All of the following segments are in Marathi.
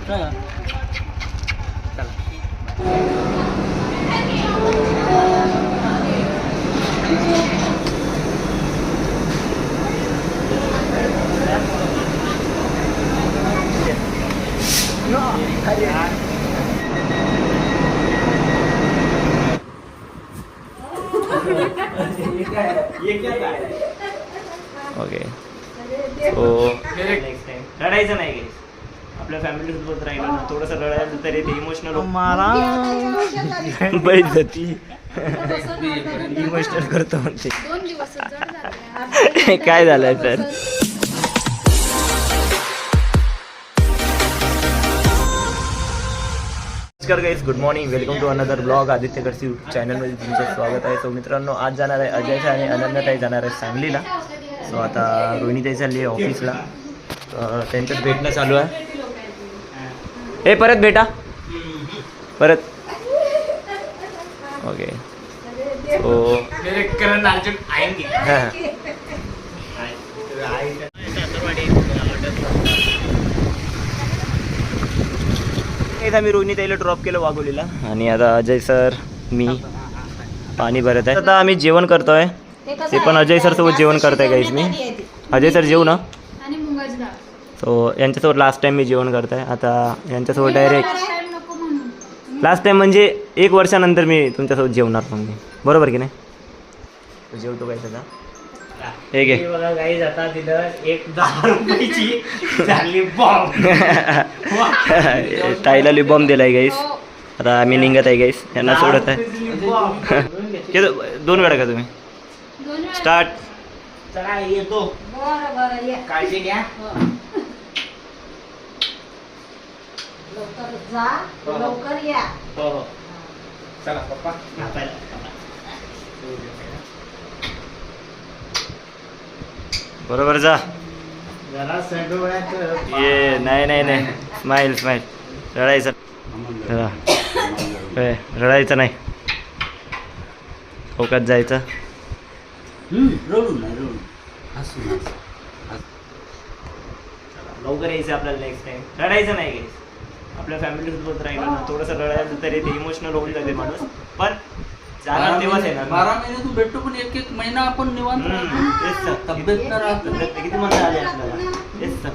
ओके रडायचं नाही गाईस. आपल्या फॅमिली सोबत राहिलं ना थोडंसं रडायचं तरी ते इमोशनल मारा बैठती इमोशनल करतो म्हणते. काय झालंय तर नमस्कार guys, good morning, welcome to another blog. Aditya करसी यूट्यूब चॅनलमध्ये तुमचं स्वागत आहे. सो मित्रांनो, आज जाणार आहे अजय आणि अनन्याताई जाणार आहे सांगलीला. सो आता रोहिणीताई चालली आहे ऑफिसला, त्यांच्यात भेटणं चालू आहे. हे परत भेटा परत. ओके सो आम्ही रोहिणीताईला ड्रॉप केलं वाघोलीला आणि आता अजय सर मी पाणी भरत आहे. आता आम्ही जेवण करतोय, ते पण अजय सर सोबत जेवण करताय गाईज. मी अजय सर जेवू ना. सो यांच्यासोबत लास्ट टाइम मी जेवण करताय. आता यांच्यासोबत डायरेक्ट लास्ट टाइम म्हणजे 1 वर्षानंतर मी तुमच्यासोबत जेवणार. मग मी बरोबर की नाही? तो जेवतो काय त्याचा हे घे बघा गाईज. आता तिथं एक 10 रुपयाची बॉम्ब ताईला लिप बॉम्ब दिलाय गाईज. आता आम्ही निघत आहे गाईज, यांना सोडत आहे. 2 वेळा का तुम्ही स्टार्ट चला येतो. काळजी घ्या. लवकर या. हो हो चला पप्पा. बरोबर जा. ये नाही स्माईल रडायचं रडायचं नाही, चौकात जायचं. लवकर यायचं आपल्याला नेक्स्ट टाइम. रडायचं नाही गाईस. आपल्या फॅमिली सोबत राहिलं ना थोडंसं रडायचं तरी ते इमोशनल होऊन जाते माणूस. पण जाणार तेव्हाच आहे ना. 12 महिन्यातून भेटतो, पण एक महिना आपण निवांत तब्येत न राहत. किती मजा आली आपल्याला. तेच तर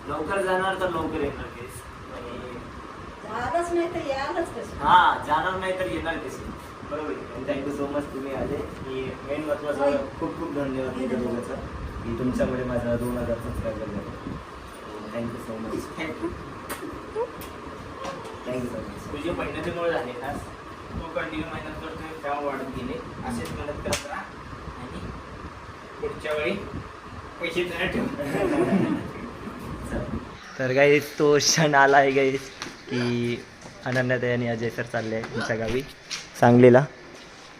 लवकर जाणार तर लवकर येणार केस. हा जाणार नाही तर येणार कशी. बरोबर. थँक्यू सो मच तुम्ही आले. की मेन महत्वाचं खूप खूप धन्यवाद तुमच्या दोघांचा, की तुमच्यामुळे माझा 2000 सबस्क्रायबर झाले. Thank you so much. Thank you so much. तुझे मेहनतीमुळे झाले ना. तू कंटिन्यू मेहनत करतोय तेव्हा वाढत गेले. असेच मेहनत करत राहा आणि पुढच्या वेळी पैसे तयार ठेव. तर गाईस तो क्षण आला आहे गाईस की अनन्याताई आणि अजय सर चालले आहे तुमच्या गावी सांगलीला.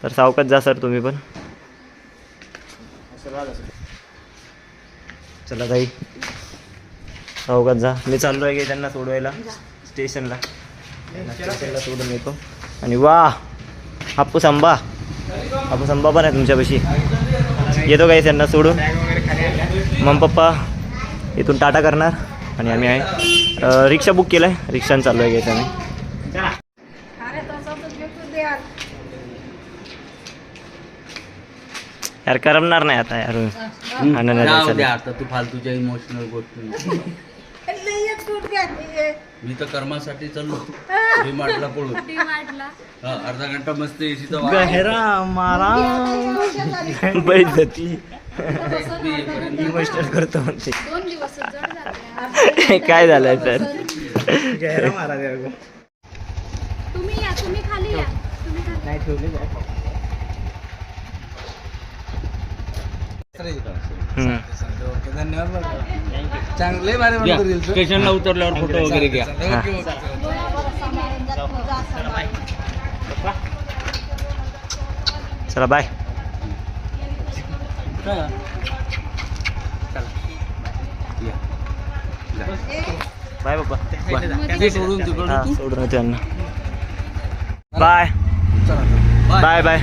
तर सावकाश जा सर तुम्ही पण. चला ताई सावकाश जा. मी चाललो आहे की त्यांना सोडवायला स्टेशनला. सोडून येतो. आणि वा हापूस आंबा पण आहे तुमच्यापाशी. येतो गाईस त्यांना सोडून. मग पप्पा इथून टाटा करणार आणि आम्ही आहे रिक्षा बुक केलं आहे. रिक्षाने चाललो आहे घ्यायचं आम्ही. यार करमणार नाही आता यार. आता तू फालतूच्या इमोशनल गोष्टी. मी तर कर्मासाठी चाललो डीमार्टला पळून. अर्धा घंटा मस्त एसीचा गहरा मारा बैठती इमोशनल करतो म्हणते. काय झालंय तर गहरा मारा तुम्ही खाली या. नाही ठेवले धन्यवाद. चांगले स्टेशनला उतरल्यावर फोटो वगैरे घ्या. चला बाय. बाय पप्पा ते सोडून तिकडं हां तू सोडून येतो यांना बाय बाय बाय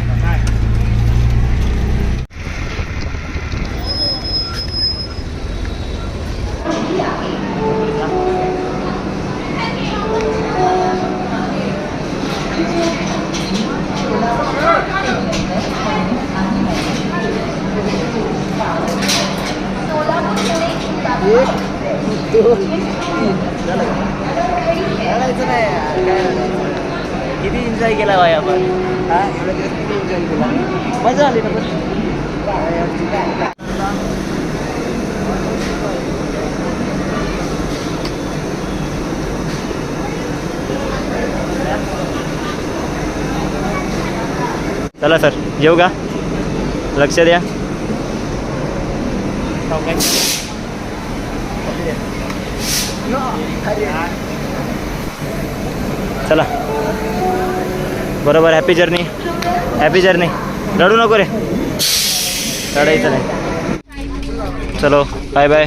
किती एन्जॉय केला भाई आपण मजा आली ना पण चला सर येऊ का लक्ष द्या चला बरोबर हॅपी जर्नी रडू नको रे रडायचं नाही चलो bye bye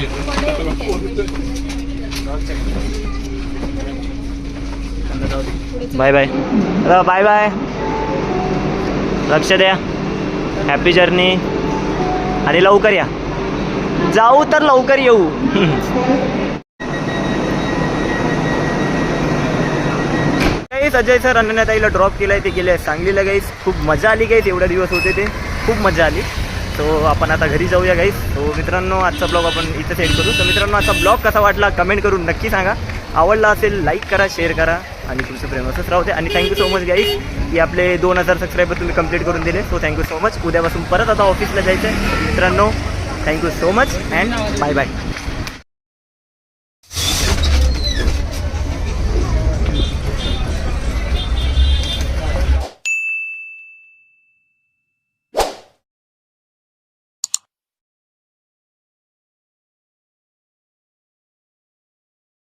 bye bye bye bye लक्ष द्या हॅपी जर्नी आणि लवकर या जाऊ तर लवकर येऊ गाईस अजय सर अनन्याताईला ड्रॉप केलं आहे ते गेले सांगलीला गाईस खूप मजा आली गाईस एवढ्या दिवस होते ते खूप मजा आली सो आपण आता घरी जाऊया गाईस सो मित्रांनो आजचा ब्लॉग आपण इथं सेंड करू तर मित्रांनो आजचा ब्लॉग कसा वाटला कमेंट करून नक्की सांगा आवडला असेल लाईक करा शेअर करा आणि तुमचं प्रेम असंच राहते आणि थँक्यू सो मच गाईस की आपले 2000 सबस्क्रायबर तुम्ही कंप्लीट करून दिले सो थँक्यू सो मच उद्यापासून परत आता ऑफिसला जायचं आहे मित्रांनो thank you so much and bye bye